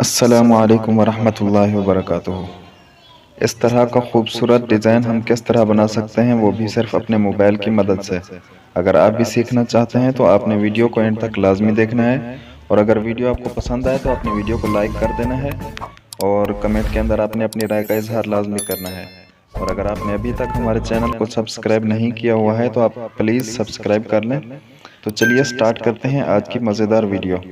अस्सलामु अलैकुम वरहमतुल्लाहि वबरकातुहू। इस तरह का खूबसूरत डिज़ाइन हम किस तरह बना सकते हैं, वो भी सिर्फ अपने मोबाइल की मदद से। अगर आप भी सीखना चाहते हैं तो आपने वीडियो को एंड तक लाजमी देखना है, और अगर वीडियो आपको पसंद आए तो अपनी वीडियो को लाइक कर देना है और कमेंट के अंदर आपने अपनी राय का इजहार लाजमी करना है। और अगर आपने अभी तक हमारे चैनल को सब्सक्राइब नहीं किया हुआ है तो आप प्लीज़ सब्सक्राइब कर लें। तो चलिए स्टार्ट करते हैं आज की मज़ेदार वीडियो।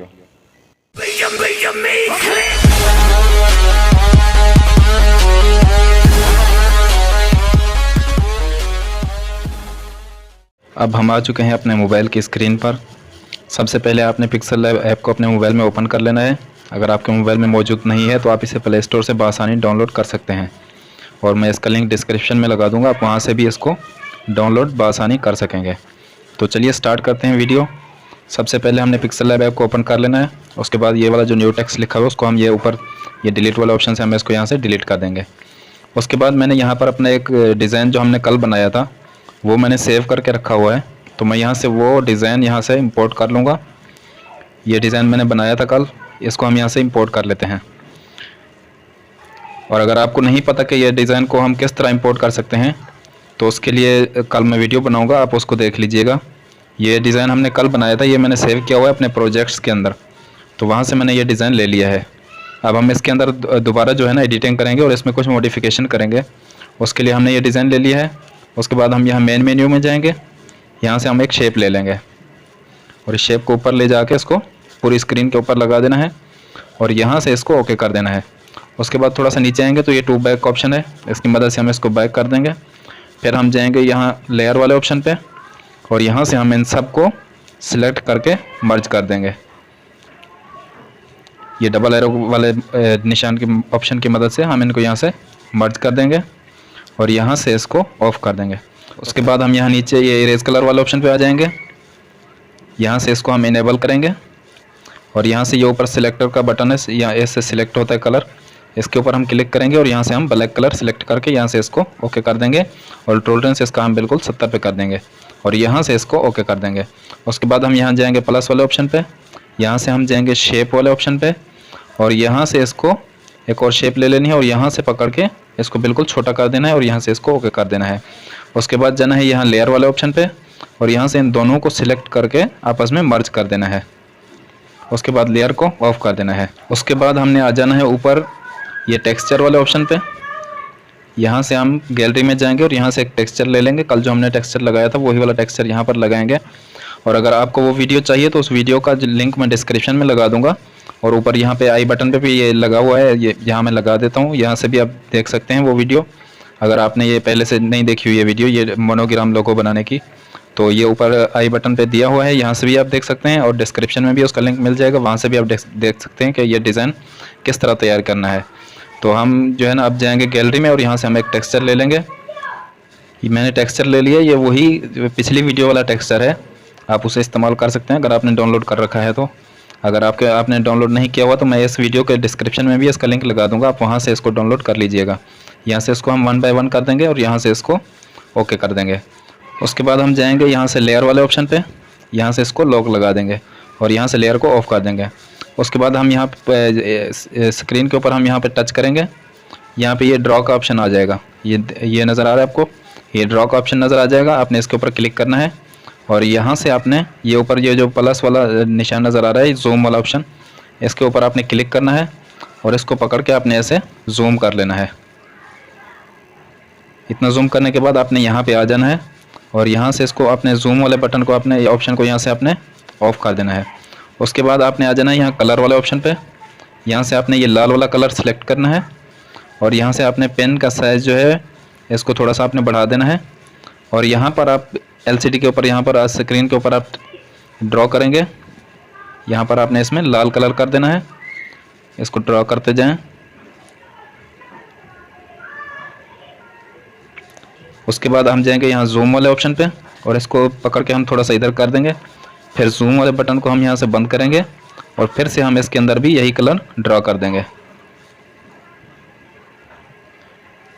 अब हम आ चुके हैं अपने मोबाइल की स्क्रीन पर। सबसे पहले आपने पिक्सल लैब ऐप को अपने मोबाइल में ओपन कर लेना है। अगर आपके मोबाइल में मौजूद नहीं है तो आप इसे प्ले स्टोर से बआसानी डाउनलोड कर सकते हैं, और मैं इसका लिंक डिस्क्रिप्शन में लगा दूंगा, आप वहां से भी इसको डाउनलोड बआसानी कर सकेंगे। तो चलिए स्टार्ट करते हैं वीडियो। सबसे पहले हमने पिक्सल लैब ऐप को ओपन कर लेना है। उसके बाद ये वाला जो न्यू टेक्स्ट लिखा हुआ है उसको हम ये ऊपर ये डिलीट वाला ऑप्शन से हम इसको यहाँ से डिलीट कर देंगे। उसके बाद मैंने यहाँ पर अपना एक डिज़ाइन जो हमने कल बनाया था वो मैंने सेव करके रखा हुआ है, तो मैं यहाँ से वो डिज़ाइन यहाँ से इंपोर्ट कर लूँगा। ये डिज़ाइन मैंने बनाया था कल, इसको हम यहाँ से इंपोर्ट कर लेते हैं। और अगर आपको नहीं पता कि ये डिज़ाइन को हम किस तरह इंपोर्ट कर सकते हैं तो उसके लिए कल मैं वीडियो बनाऊँगा, आप उसको देख लीजिएगा। ये डिज़ाइन हमने कल बनाया था, ये मैंने सेव किया हुआ है अपने प्रोजेक्ट्स के अंदर, तो वहाँ से मैंने ये डिज़ाइन ले लिया है। अब हम इसके अंदर दोबारा जो है ना एडिटिंग करेंगे और इसमें कुछ मॉडिफिकेशन करेंगे। उसके लिए हमने ये डिज़ाइन ले लिया है। उसके बाद हम यहाँ मेन मेन्यू में जाएंगे, यहाँ से हम एक शेप ले लेंगे और इस शेप को ऊपर ले जाके इसको पूरी स्क्रीन के ऊपर लगा देना है और यहाँ से इसको ओके कर देना है। उसके बाद थोड़ा सा नीचे आएंगे तो ये टू बैक का ऑप्शन है, इसकी मदद से हम इसको बैक कर देंगे। फिर हम जाएंगे यहाँ लेयर वाले ऑप्शन पे और यहाँ से हम इन सब को सिलेक्ट करके मर्ज कर देंगे। ये डबल एरो वाले निशान की ऑप्शन की मदद से हम इनको यहाँ से मर्ज कर देंगे और यहाँ से इसको ऑफ कर देंगे। उसके बाद हम यहाँ नीचे ये इरेज कलर वाले ऑप्शन पे आ जाएंगे, यहाँ से इसको हम इनेबल करेंगे और यहाँ से ये ऊपर सिलेक्टर का बटन है, यहाँ ऐसे सिलेक्ट होता है कलर, इसके ऊपर हम क्लिक करेंगे और यहाँ से हम ब्लैक कलर सिलेक्ट करके यहाँ से इसको ओके कर देंगे और टॉलरेंस इसका हम बिल्कुल 70 पे कर देंगे और यहाँ से इसको ओके कर देंगे। उसके बाद हम यहाँ जाएंगे प्लस वाले ऑप्शन पे, यहाँ से हम जाएंगे शेप वाले ऑप्शन पे और यहाँ से इसको एक और शेप ले लेनी है और यहाँ से पकड़ के इसको बिल्कुल छोटा कर देना है और यहाँ से इसको ओके कर देना है। उसके बाद जाना है यहाँ लेयर वाले ऑप्शन पे और यहाँ से इन दोनों को सिलेक्ट करके आपस में मर्ज कर देना है। उसके बाद लेयर को ऑफ कर देना है। उसके बाद हमने आ जाना है ऊपर ये टेक्सचर वाले ऑप्शन पे, यहाँ से हम गैलरी में जाएंगे और यहाँ से एक टेक्सचर ले लेंगे। कल जो हमने टेक्सचर लगाया था वही वाला टेक्सचर यहाँ पर लगाएंगे। और अगर आपको वो वीडियो चाहिए तो उस वीडियो का लिंक मैं डिस्क्रिप्शन में लगा दूंगा और ऊपर यहाँ पे आई बटन पे भी ये लगा हुआ है, ये यहाँ मैं लगा देता हूँ, यहाँ से भी आप देख सकते हैं वो वीडियो। अगर आपने ये पहले से नहीं देखी हुई है वीडियो ये मोनोग्राम लोगो बनाने की, तो ये ऊपर आई बटन पे दिया हुआ है, यहाँ से भी आप देख सकते हैं और डिस्क्रिप्शन में भी उसका लिंक मिल जाएगा, वहाँ से भी आप देख सकते हैं कि ये डिज़ाइन किस तरह तैयार करना है। तो हम जो है ना अब जाएंगे गैलरी में और यहाँ से हम एक टेक्सचर ले लेंगे। मैंने टेक्सचर ले लिया, ये वही पिछली वीडियो वाला टेक्सचर है, आप उसे इस्तेमाल कर सकते हैं अगर आपने डाउनलोड कर रखा है तो। अगर आपने डाउनलोड नहीं किया हुआ तो मैं इस वीडियो के डिस्क्रिप्शन में भी इसका लिंक लगा दूंगा, आप वहाँ से इसको डाउनलोड कर लीजिएगा। यहाँ से इसको हम 1 बाय 1 कर देंगे और यहाँ से इसको ओके कर देंगे। उसके बाद हम जाएंगे यहाँ से लेयर वाले ऑप्शन पे, यहाँ से इसको लॉक लगा देंगे और यहाँ से लेयर को ऑफ कर देंगे। उसके बाद हम यहाँ स्क्रीन के ऊपर हम यहाँ पे टच करेंगे, यहाँ पे ये ड्रॉ का ऑप्शन आ जाएगा, ये नज़र आ रहा है आपको, ये ड्रॉ का ऑप्शन नज़र आ जाएगा। आपने इसके ऊपर क्लिक करना है और यहाँ से आपने ये ऊपर ये जो प्लस वाला निशान नज़र आ रहा है जूम वाला ऑप्शन, इसके ऊपर आपने क्लिक करना है और इसको पकड़ के आपने ऐसे जूम कर लेना है। इतना जूम करने के बाद आपने यहाँ पे आ जाना है और यहाँ से इसको अपने जूम वाले बटन को आपने ऑप्शन को यहाँ से आपने ऑफ कर देना है। उसके बाद आपने आ जाना है यहाँ कलर वाले ऑप्शन पे, यहाँ से आपने ये लाल वाला कलर सेलेक्ट करना है और यहाँ से आपने पेन का साइज़ जो है इसको थोड़ा सा आपने बढ़ा देना है और यहाँ पर आप LCD के ऊपर यहाँ पर स्क्रीन के ऊपर आप ड्रॉ करेंगे, यहाँ पर आपने इसमें लाल कलर कर देना है, इसको ड्रॉ करते जाएं। उसके बाद हम जाएंगे यहाँ जूम वाले ऑप्शन पे और इसको पकड़ के हम थोड़ा सा इधर कर देंगे, फिर जूम वाले बटन को हम यहाँ से बंद करेंगे और फिर से हम इसके अंदर भी यही कलर ड्रॉ कर देंगे।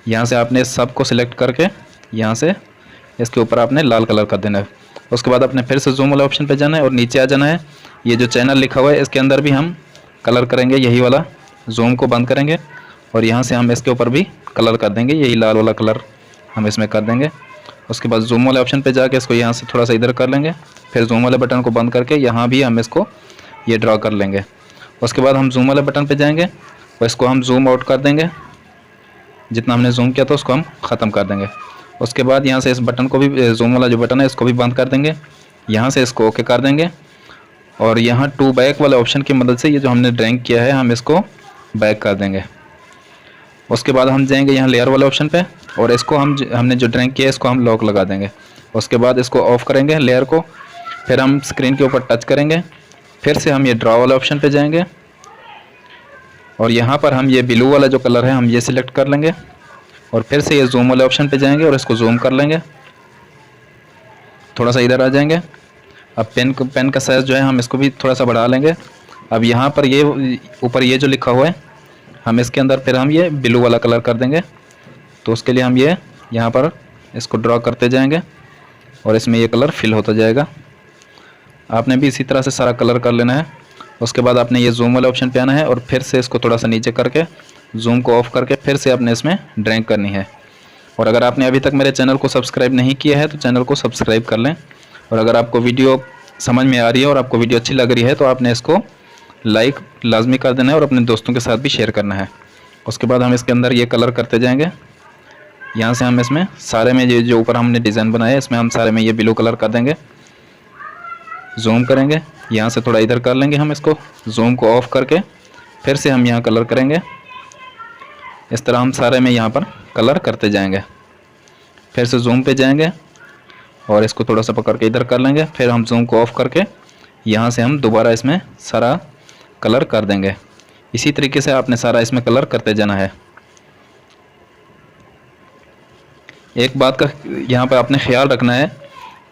यहाँ से आपने सब को सिलेक्ट करके यहाँ से इसके ऊपर आपने लाल कलर कर देना है। उसके बाद आपने फिर से जूम वाले ऑप्शन पे जाना है और नीचे आ जाना है, ये जो चैनल लिखा हुआ है इसके अंदर भी हम कलर करेंगे यही वाला, जूम को बंद करेंगे और यहाँ से हम इसके ऊपर भी कलर कर देंगे, यही लाल वाला कलर हम इसमें कर देंगे। उसके बाद जूम वाले ऑप्शन पे जाके इसको यहाँ से थोड़ा सा इधर कर लेंगे, फिर जूम वाले बटन को बंद करके यहाँ भी हम इसको ये ड्रॉ कर लेंगे। उसके बाद हम जूम वाले बटन पे जाएंगे और इसको हम जूम आउट कर देंगे, जितना हमने जूम किया था उसको हम ख़त्म कर देंगे। उसके बाद यहाँ से इस बटन को भी, जूम वाला जो बटन है इसको भी बंद कर देंगे, यहाँ से इसको ओके कर देंगे और यहाँ टू बैक वाले ऑप्शन की मदद से ये जो हमने ड्राइंग किया है हम इसको बैक कर देंगे। उसके बाद हम जाएंगे यहाँ लेयर वाले ऑप्शन पे और इसको हमने जो ड्राइंग किया है इसको हम लॉक लगा देंगे। उसके बाद इसको ऑफ करेंगे लेयर को, फिर हम स्क्रीन के ऊपर टच करेंगे, फिर से हम ये ड्रॉ वाले ऑप्शन पे जाएंगे और यहाँ पर हम ये ब्लू वाला जो कलर है हम ये सिलेक्ट कर लेंगे और फिर से ये जूम वाले ऑप्शन पे जाएंगे और इसको जूम कर लेंगे, थोड़ा सा इधर आ जाएंगे। अब पेन का साइज़ जो है हम इसको भी थोड़ा सा बढ़ा लेंगे। अब यहाँ पर ये ऊपर ये जो लिखा हुआ है हम इसके अंदर फिर हम ये ब्लू वाला कलर कर देंगे, तो उसके लिए हम ये यहाँ पर इसको ड्रॉ करते जाएंगे और इसमें ये कलर फिल होता जाएगा। आपने भी इसी तरह से सारा कलर कर लेना है। उसके बाद आपने ये जूम वाले ऑप्शन पे आना है और फिर से इसको थोड़ा सा नीचे करके जूम को ऑफ करके फिर से आपने इसमें ड्राइंग करनी है। और अगर आपने अभी तक मेरे चैनल को सब्सक्राइब नहीं किया है तो चैनल को सब्सक्राइब कर लें। और अगर आपको वीडियो समझ में आ रही है और आपको वीडियो अच्छी लग रही है तो आपने इसको लाइक लाजमी कर देना है और अपने दोस्तों के साथ भी शेयर करना है। उसके बाद हम इसके अंदर ये कलर करते जाएंगे। यहाँ से हम इसमें सारे में ये जो ऊपर हमने डिज़ाइन बनाया है इसमें हम सारे में ये ब्लू कलर कर देंगे। जूम करेंगे, यहाँ से थोड़ा इधर कर लेंगे हम इसको, जूम को ऑफ करके फिर से हम यहाँ कलर करेंगे। इस तरह हम सारे में यहाँ पर कलर करते जाएंगे। फिर से जूम पे जाएंगे और इसको थोड़ा सा पकड़ के इधर कर लेंगे, फिर हम जूम को ऑफ करके यहाँ से हम दोबारा इसमें सारा कलर कर देंगे। इसी तरीके से आपने सारा इसमें कलर करते जाना है। एक बात का यहाँ पर आपने ख्याल रखना है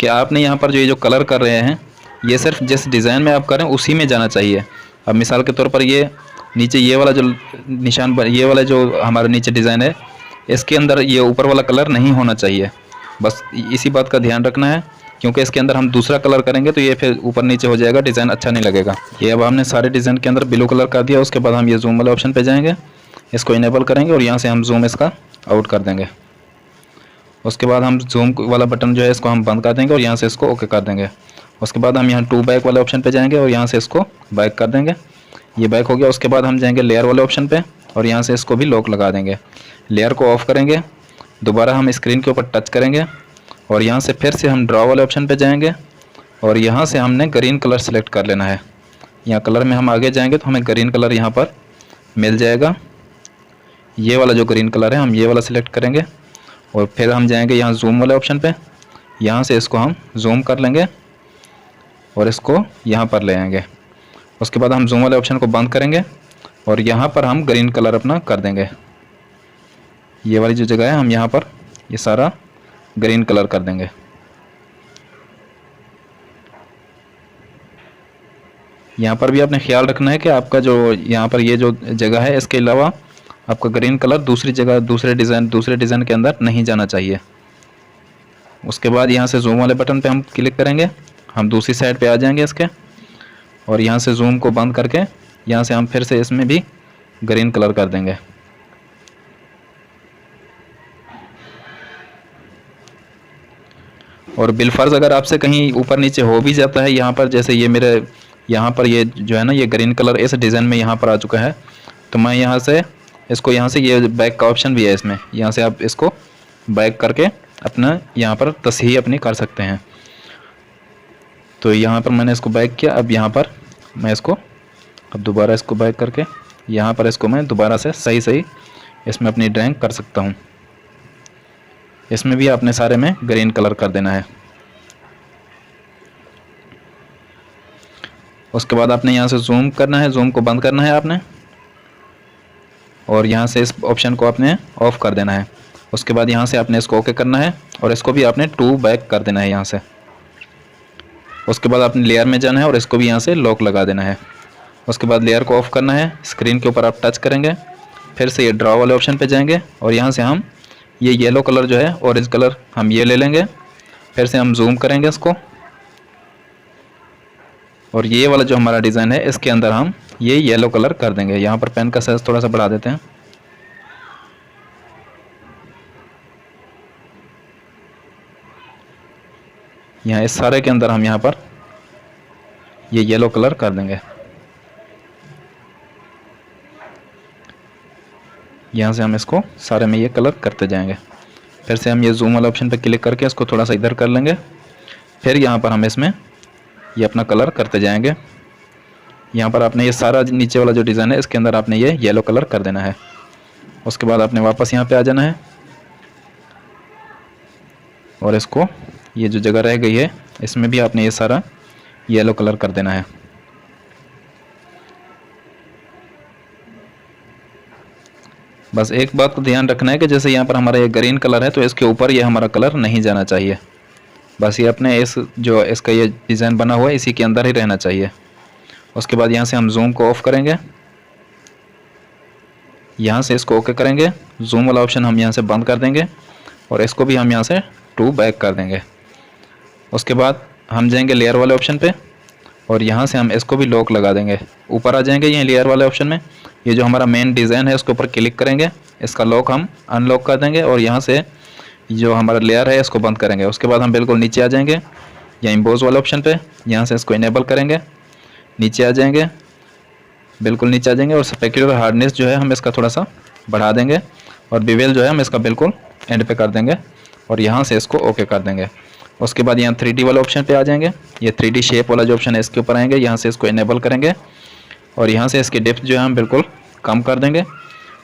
कि आपने यहाँ पर जो ये जो कलर कर रहे हैं ये सिर्फ जिस डिज़ाइन में आप करें उसी में जाना चाहिए। अब मिसाल के तौर पर ये नीचे ये वाला जो निशान पर ये वाला जो हमारे नीचे डिज़ाइन है इसके अंदर ये ऊपर वाला कलर नहीं होना चाहिए। बस इसी बात का ध्यान रखना है, क्योंकि इसके अंदर हम दूसरा कलर करेंगे तो ये फिर ऊपर नीचे हो जाएगा, डिज़ाइन अच्छा नहीं लगेगा। ये अब हमने सारे डिज़ाइन के अंदर ब्लू कलर कर दिया। उसके बाद हम ये जूम वाले ऑप्शन पे जाएंगे, इसको इनेबल करेंगे और यहाँ से हम जूम इसका आउट कर देंगे। उसके बाद हम जूम वाला बटन जो है इसको हम बंद कर देंगे और यहाँ से इसको ओके कर देंगे। उसके बाद हम यहाँ टू बैक वाले ऑप्शन पे जाएंगे और यहाँ से इसको बैक कर देंगे। ये बैक हो गया। उसके बाद हम जाएंगे लेयर वाले ऑप्शन पे और यहाँ से इसको भी लॉक लगा देंगे। लेयर को ऑफ करेंगे, दोबारा हम स्क्रीन के ऊपर टच करेंगे और यहाँ से फिर से हम ड्रॉ वाले ऑप्शन पे जाएंगे और यहाँ से हमने ग्रीन कलर सेलेक्ट कर लेना है। यहाँ कलर में हम आगे जाएंगे तो हमें ग्रीन कलर यहाँ पर मिल जाएगा। ये वाला जो ग्रीन कलर है हम ये वाला सिलेक्ट करेंगे और फिर हम जाएंगे यहाँ जूम वाले ऑप्शन पे, यहाँ से इसको हम जूम कर लेंगे और इसको यहाँ पर ले आएंगे। उसके बाद हम जूम वाले ऑप्शन को बंद करेंगे और यहाँ पर हम ग्रीन कलर अपना कर देंगे। ये वाली जो जगह है हम यहाँ पर ये सारा ग्रीन कलर कर देंगे। यहाँ पर भी आपने ख्याल रखना है कि आपका जो यहाँ पर ये जो जगह है इसके अलावा आपका ग्रीन कलर दूसरी जगह दूसरे डिज़ाइन के अंदर नहीं जाना चाहिए। उसके बाद यहाँ से जूम वाले बटन पे हम क्लिक करेंगे, हम दूसरी साइड पे आ जाएंगे इसके और यहाँ से जूम को बंद करके यहाँ से हम फिर से इसमें भी ग्रीन कलर कर देंगे। और बिलफर्ज अगर आपसे कहीं ऊपर नीचे हो भी जाता है यहाँ पर, जैसे ये मेरे यहाँ पर ये जो है ना ये ग्रीन कलर इस डिज़ाइन में यहाँ पर आ चुका है, तो मैं यहाँ से इसको यहाँ से ये बैक का ऑप्शन भी है इसमें, यहाँ से आप इसको बैक करके अपना यहाँ पर तस्हीह अपनी कर सकते हैं। तो यहाँ पर मैंने इसको बैक किया। अब यहाँ पर मैं इसको अब दोबारा इसको बैक करके यहाँ पर इसको मैं दोबारा से सही इसमें अपनी ड्राइंग कर सकता हूँ। इसमें भी आपने सारे में ग्रीन कलर कर देना है। उसके बाद आपने यहाँ से जूम करना है, जूम को बंद करना है आपने और यहाँ से इस ऑप्शन को आपने ऑफ कर देना है। उसके बाद यहाँ से आपने इसको ओके करना है और इसको भी आपने टू बैक कर देना है यहाँ से। उसके बाद आपने लेयर में जाना है और इसको भी यहाँ से लॉक लगा देना है। उसके बाद लेयर को ऑफ करना है, स्क्रीन के ऊपर आप टच करेंगे, फिर से ये ड्रॉ वाले ऑप्शन पे जाएंगे और यहाँ से हम ये येलो कलर जो है ऑरेंज कलर हम ये ले लेंगे। फिर से हम जूम करेंगे इसको और ये वाला जो हमारा डिज़ाइन है इसके अंदर हम ये येलो कलर कर देंगे। यहाँ पर पेन का साइज थोड़ा सा बढ़ा देते हैं। यहाँ इस सारे के अंदर हम यहाँ पर ये येलो कलर कर देंगे। यहाँ से हम इसको सारे में ये कलर करते जाएंगे। फिर से हम ये जूम वाला ऑप्शन पे क्लिक करके इसको थोड़ा सा इधर कर लेंगे। फिर यहाँ पर हम इसमें ये अपना कलर करते जाएंगे। यहाँ पर आपने ये सारा नीचे वाला जो डिज़ाइन है इसके अंदर आपने ये येलो कलर कर देना है। उसके बाद आपने वापस यहाँ पे आ जाना है और इसको ये जो जगह रह गई है इसमें भी आपने ये सारा येलो कलर कर देना है। बस एक बात को ध्यान रखना है कि जैसे यहाँ पर हमारा ये ग्रीन कलर है तो इसके ऊपर ये हमारा कलर नहीं जाना चाहिए। बस ये अपने इस जो इसका ये डिज़ाइन बना हुआ है इसी के अंदर ही रहना चाहिए। उसके बाद यहाँ से हम जूम को ऑफ करेंगे। यहाँ से इसको ओके करेंगे। जूम वाला ऑप्शन हम यहाँ से बंद कर देंगे और इसको भी हम यहाँ से टू बैक कर देंगे। उसके बाद हम जाएंगे लेयर वाले ऑप्शन पे और यहाँ से हम इसको भी लॉक लगा देंगे। ऊपर आ जाएंगे ये लेयर वाले ऑप्शन में, ये जो हमारा मेन डिज़ाइन है उसके ऊपर क्लिक करेंगे, इसका लॉक हम अनलॉक कर देंगे और यहाँ से जो हमारा लेयर है इसको बंद करेंगे। उसके बाद हम बिल्कुल नीचे आ जाएंगे या इम्पोज वाले ऑप्शन पे, यहाँ से इसको इनेबल करेंगे, नीचे आ जाएंगे, बिल्कुल नीचे आ जाएंगे और स्पेक्युलर हार्डनेस जो है हम इसका थोड़ा सा बढ़ा देंगे और बेवल जो है हम इसका बिल्कुल एंड पे कर देंगे और यहाँ से इसको ओके कर देंगे। उसके बाद यहाँ 3D वाले ऑप्शन पे आ जाएंगे, ये 3D शेप वाला जो ऑप्शन है इसके ऊपर आएंगे, यहाँ से इसको इनेबल करेंगे और यहाँ से इसकी डेप्थ जो है हम बिल्कुल कम कर देंगे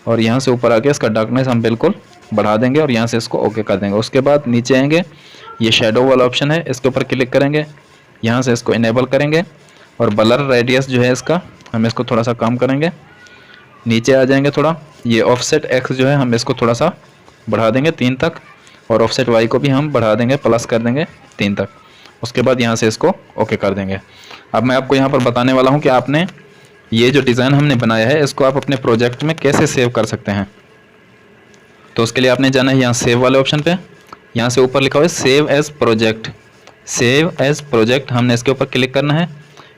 और यहाँ से ऊपर आके इसका डार्कनेस हम बिल्कुल बढ़ा देंगे और यहाँ से इसको ओके कर देंगे। उसके बाद नीचे आएंगे, ये शेडो वाला ऑप्शन है इसके ऊपर क्लिक करेंगे, यहाँ से इसको इनेबल करेंगे और ब्लर रेडियस जो है इसका हम इसको थोड़ा सा कम करेंगे। नीचे आ जाएंगे थोड़ा, ये ऑफसेट एक्स जो है हम इसको थोड़ा सा बढ़ा देंगे 3 तक और ऑफसेट वाई को भी हम बढ़ा देंगे, प्लस कर देंगे 3 तक। उसके बाद यहाँ से इसको ओके कर देंगे। अब मैं आपको यहाँ पर बताने वाला हूँ कि आपने ये जो डिज़ाइन हमने बनाया है इसको आप अपने प्रोजेक्ट में कैसे सेव कर सकते हैं। तो उसके लिए आपने जाना है यहाँ सेव वाले ऑप्शन पे, यहाँ से ऊपर लिखा हुआ है save as project. Save as project हमने इसके ऊपर क्लिक करना है।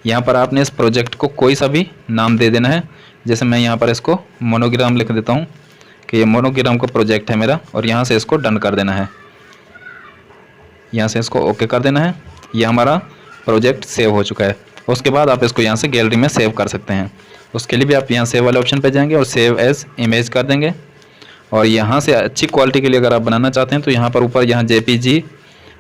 यहाँ पर आपने इस प्रोजेक्ट को कोई सा भी नाम दे देना है। जैसे मैं यहाँ पर इसको मोनोग्राम लिख देता हूँ कि ये मोनोग्राम का प्रोजेक्ट है मेरा और यहाँ से इसको डन कर देना है। यहाँ से इसको ओके कर देना है। ये हमारा प्रोजेक्ट सेव हो चुका है। उसके बाद आप इसको यहाँ से गैलरी में सेव कर सकते हैं। उसके लिए भी आप यहाँ सेव वाले ऑप्शन पे जाएंगे और सेव एज इमेज कर देंगे और यहाँ से अच्छी क्वालिटी के लिए अगर आप बनाना चाहते हैं तो यहाँ पर ऊपर यहाँ JPG,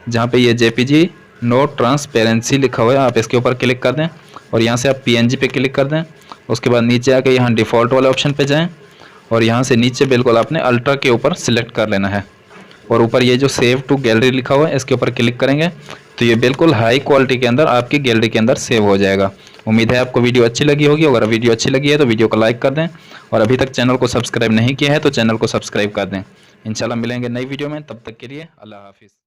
जहाँ पे ये JPG नो ट्रांसपेरेंसी लिखा हुआ है आप इसके ऊपर क्लिक कर दें और यहाँ से आप PNG पे क्लिक कर दें। उसके बाद नीचे आके यहाँ डिफ़ॉल्ट वाले ऑप्शन पे जाएं और यहाँ से नीचे बिल्कुल आपने अल्ट्रा के ऊपर सिलेक्ट कर लेना है और ऊपर ये जो सेव टू गैलरी लिखा हुआ है इसके ऊपर क्लिक करेंगे तो ये बिल्कुल हाई क्वालिटी के अंदर आपकी गैलरी के अंदर सेव हो जाएगा। उम्मीद है आपको वीडियो अच्छी लगी होगी। अगर वीडियो अच्छी लगी है तो वीडियो को लाइक कर दें और अभी तक चैनल को सब्सक्राइब नहीं किया है तो चैनल को सब्सक्राइब कर दें। इंशाल्लाह मिलेंगे नई वीडियो में, तब तक के लिए अल्लाह हाफिज़।